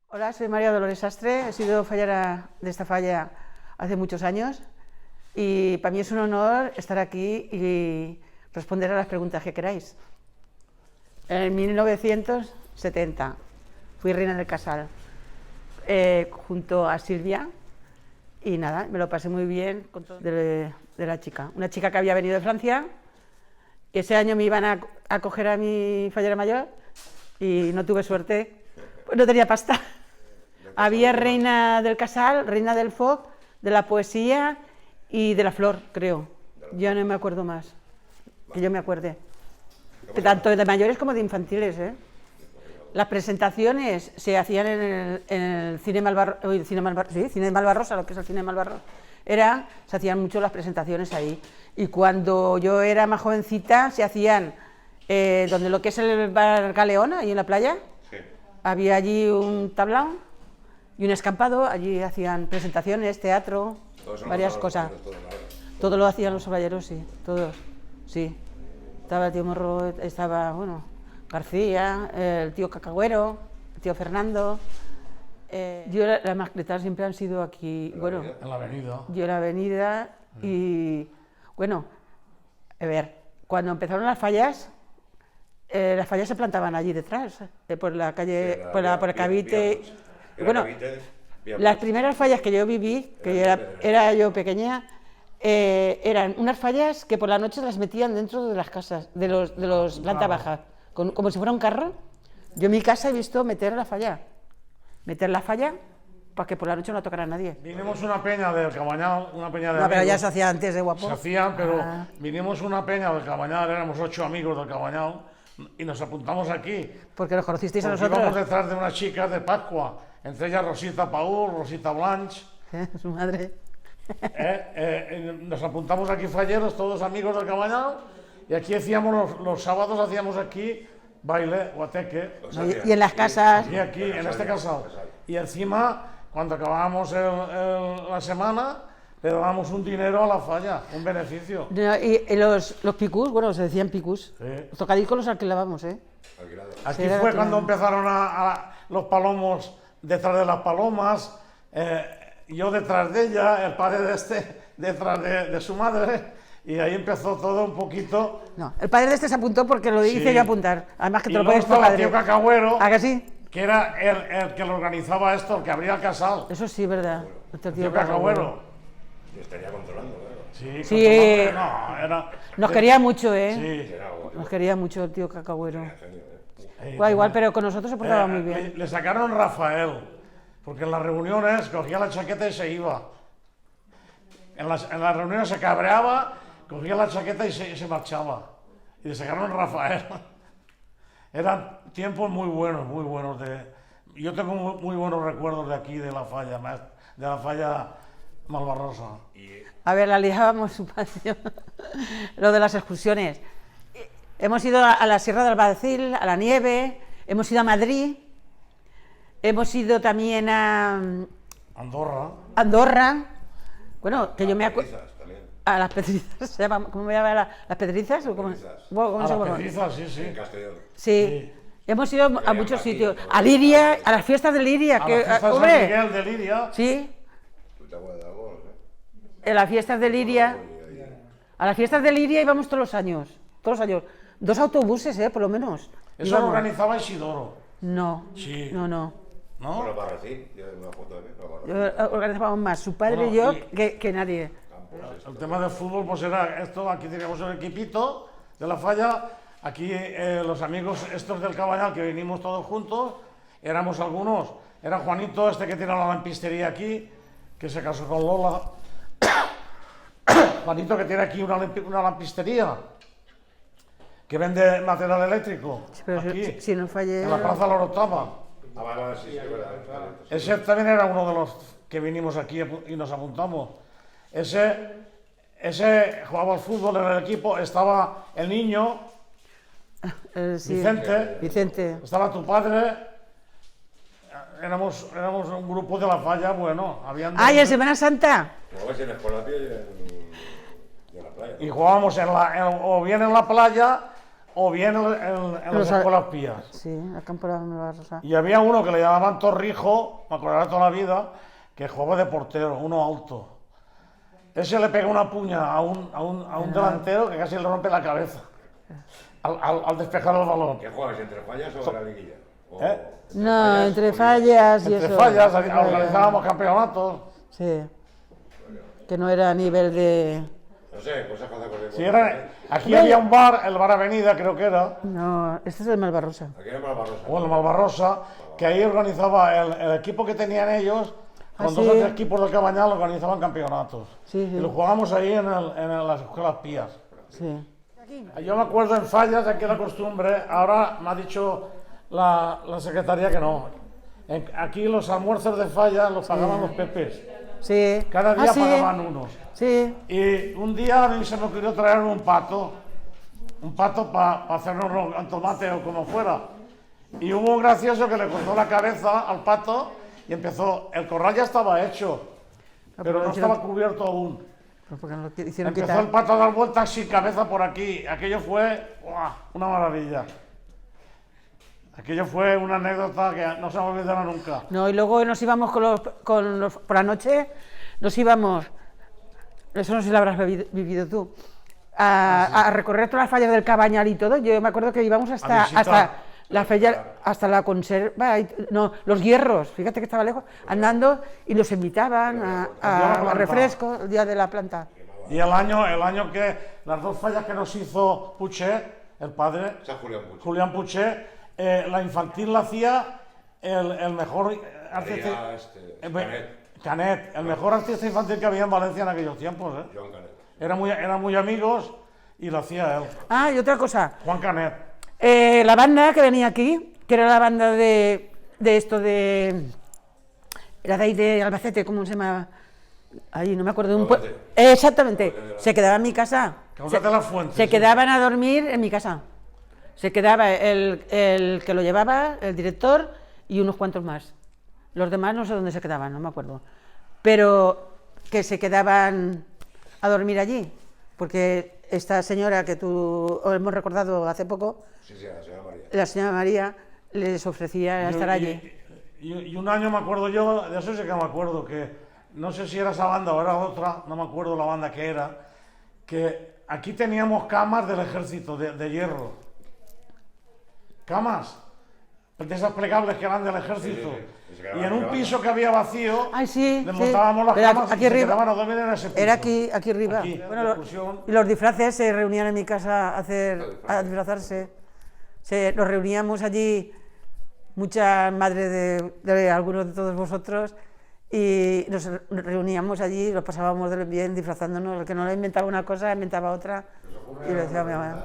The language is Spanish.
Hola, soy María Dolores Sastre, he sido fallera de esta falla hace muchos años y para mí es un honor estar aquí y responder a las preguntas que queráis. En 1970 fui reina del Casal junto a Silvia y nada, me lo pasé muy bien con todo de la chica. Una chica que había venido de Francia, ese año me iban a acoger a mi fallera mayor y no tuve suerte, pues no tenía pasta. Había reina del Casal, reina del folk, de la poesía y de la flor, creo. Yo no me acuerdo más, que yo me acuerde. Tanto de mayores como de infantiles, ¿eh? Las presentaciones se hacían en el Cine Cine Malvarrosa, lo que es el Cine Malvarrosa. Se hacían mucho las presentaciones ahí. Y cuando yo era más jovencita, se hacían, donde lo que es el Bar Galeona, ahí en la playa, sí. Había allí un tablao y un escampado, allí hacían presentaciones, teatro, varias cosas. Todo lo hacían los falleros, sí, todos, sí. Estaba el tío Morro, estaba, bueno, García, el tío Cacahuero, el tío Fernando. Las mascletas siempre han sido aquí, bueno, en la avenida. Yo en la avenida y, bueno, a ver, cuando empezaron las fallas se plantaban allí detrás, por la calle, sí, por el Cavite. Bueno, las primeras fallas que yo viví, que era yo pequeña, eran unas fallas que por la noche las metían dentro de las casas, de los planta baja, como si fuera un carro. Yo en mi casa he visto meter la falla para que por la noche no tocara a nadie. Vinimos una peña del Cabañal, una peña de no, amigos. pero ya se hacía antes de guapo. Se hacían, pero vinimos una peña del Cabañal, éramos 8 amigos del Cabañal y nos apuntamos aquí. Porque los conocisteis a nosotros. Íbamos detrás de unas chicas de Pascua, entre ellas Rosita Paul, Rosita Blanch. Su madre. Nos apuntamos aquí falleros, todos amigos del Cabañal, y aquí hacíamos los sábados hacíamos aquí baile, guateque. Y en las casas. Y aquí, en este casal. Y encima, cuando acabábamos la semana, le dábamos un dinero a la falla, un beneficio. Y los picús, bueno, se decían picús. Sí. Los tocadiscos los alquilábamos, ¿eh? Aquí fue cuando empezaron los palomos detrás de las palomas, yo detrás de ella, el padre de detrás de su madre, y ahí empezó todo un poquito. No, el padre de este se apuntó porque lo hice yo apuntar. Además que te lo puedes tu padre. El tío Cacahuero, ¿a que sí? Que era el que lo organizaba esto, el que abría el casal. Eso sí, verdad. El tío Cacahuero. Y estaría controlando, claro. Sí, no, nos quería mucho, ¿eh? Sí. Nos quería mucho el tío Cacahuero. Igual, pero con nosotros se portaba muy bien. Le sacaron Rafael, porque en las reuniones cogía la chaqueta y se iba. En las reuniones se cabreaba, cogía la chaqueta y se marchaba. Y le sacaron Rafael. Eran tiempos muy buenos. Yo tengo muy buenos recuerdos de aquí, de la falla Malvarrosa. A ver, la liábamos su patio. Lo de las excursiones. Hemos ido a la Sierra del Albacil, a la nieve, hemos ido a Madrid, hemos ido también a Andorra. Bueno, que yo me acuerdo. A las Pedrizas, ¿cómo me llama? ¿Las Pedrizas? ¿O cómo? Las Pedrizas, sí. En Castellón. Sí. Hemos ido a muchos sitios. A Liria, a las fiestas de Liria. A las fiestas de San Miguel de Liria. Sí. ¿Tú te acuerdas de algo? En las fiestas de Liria. A las fiestas de Liria íbamos todos los años. 2 autobuses, por lo menos. Eso lo organizaba Isidoro. No. Sí. No. ¿No? Bueno, Barracín, yo una foto de mí. Organizábamos más su padre y yo que nadie. El tema del fútbol, pues era esto, aquí teníamos el equipito de la falla, aquí los amigos estos del Cabañal que venimos todos juntos, éramos algunos, era Juanito, que tiene la lampistería aquí, que se casó con Lola, Juanito que tiene aquí una lampistería, que vende material eléctrico, pero aquí, si no fallé... en la Plaza Lorotava. Sí, verdad. Ese también era uno de los que vinimos aquí y nos apuntamos. Ese jugaba al fútbol en el equipo, estaba el niño, sí, Vicente, estaba tu padre, éramos un grupo de la falla, bueno, habían... ¡Ay, en Semana Santa! Jugabais en Escolapio y en la playa. Y jugábamos o bien en la playa o bien en las Los- escuelas pías. Sí, el campo de la Malvarrosa. Y había uno que le llamaban Torrijo, me acordaré toda la vida, que jugaba de portero, uno alto. Ese le pega una puña a un delantero que casi le rompe la cabeza al despejar el balón. ¿Qué juegas, entre fallas o la liguilla? O- No, entre fallas y Entre eso. fallas organizábamos campeonatos. Sí. Que no era a nivel de... No sé, cosas que hace con el Si era, aquí había un bar, el Bar Avenida creo que era, No, este es el Malvarrosa. Aquí en Malvarrosa. o el Malvarrosa, que ahí organizaba el equipo que tenían ellos, con Ah, dos sí. o tres equipos del Cabañal organizaban campeonatos. Sí, sí. Y lo jugábamos ahí en las escuelas pías. Sí. Yo me acuerdo en fallas, aquí la costumbre, ahora me ha dicho la secretaría que no. Aquí los almuerzos de fallas los pagaban los pepes. Sí. Cada día sí. pagaban unos. Sí. Y un día a mí se me ocurrió traer un pato para hacernos al tomate o como fuera. Y hubo un gracioso que le cortó la cabeza al pato y empezó, el corral ya estaba hecho, pero no estaba cubierto aún. Pues porque no lo hicieron Empezó quitar. el pato a dar vueltas sin cabeza por aquí. Aquello fue ¡guau!, una maravilla. Aquello fue una anécdota que no se me olvidará nunca. No, y luego nos íbamos por la noche, nos íbamos, eso no sé si lo habrás vivido tú, a recorrer todas las fallas del Cabañal y todo. Yo me acuerdo que íbamos visitar. hasta la falla, hasta la conserva, no, los hierros, fíjate que estaba lejos, andando y nos invitaban a refresco el día de la planta. Y el año que las dos fallas que nos hizo Puché, el padre, San Julián Puig. Julián Puché, la infantil la hacía el mejor artista, Canet, el mejor artista infantil que había en Valencia en aquellos tiempos. Joan Canet. Eran muy amigos y lo hacía él, Ah, y otra cosa, Juan Canet. la banda que venía aquí, que era la banda de esto de... Era de ahí de Albacete, ¿cómo se llama? Ahí, no me acuerdo de un pueblo. Albacete. Exactamente, se quedaba en mi casa. Cáusate la fuente. Se sí. quedaban a dormir en mi casa. Se quedaba el que lo llevaba, el director y unos cuantos más. Los demás no sé dónde se quedaban, no me acuerdo. Pero que se quedaban a dormir allí, porque esta señora que tú hemos recordado hace poco, Sí, la señora María. la señora María, les ofrecía estar allí. Y un año me acuerdo yo, de eso sí que me acuerdo, que no sé si era esa banda o era otra, no me acuerdo la banda que era, que aquí teníamos camas del ejército, de hierro. Camas, de esas plegables que eran del ejército. Sí, sí. Y en un piso que había vacío, Ay, sí, le sí. montábamos las Pero camas aquí y se arriba. quedaban a dormir en ese piso. Era aquí arriba. Aquí, Bueno, de excursión. y los disfraces se reunían en mi casa a disfrazarse. Nos reuníamos allí, muchas madres de algunos de todos vosotros, y nos reuníamos allí, lo pasábamos bien disfrazándonos. El que no le inventaba una cosa, inventaba otra. Y lo decía mi mamá.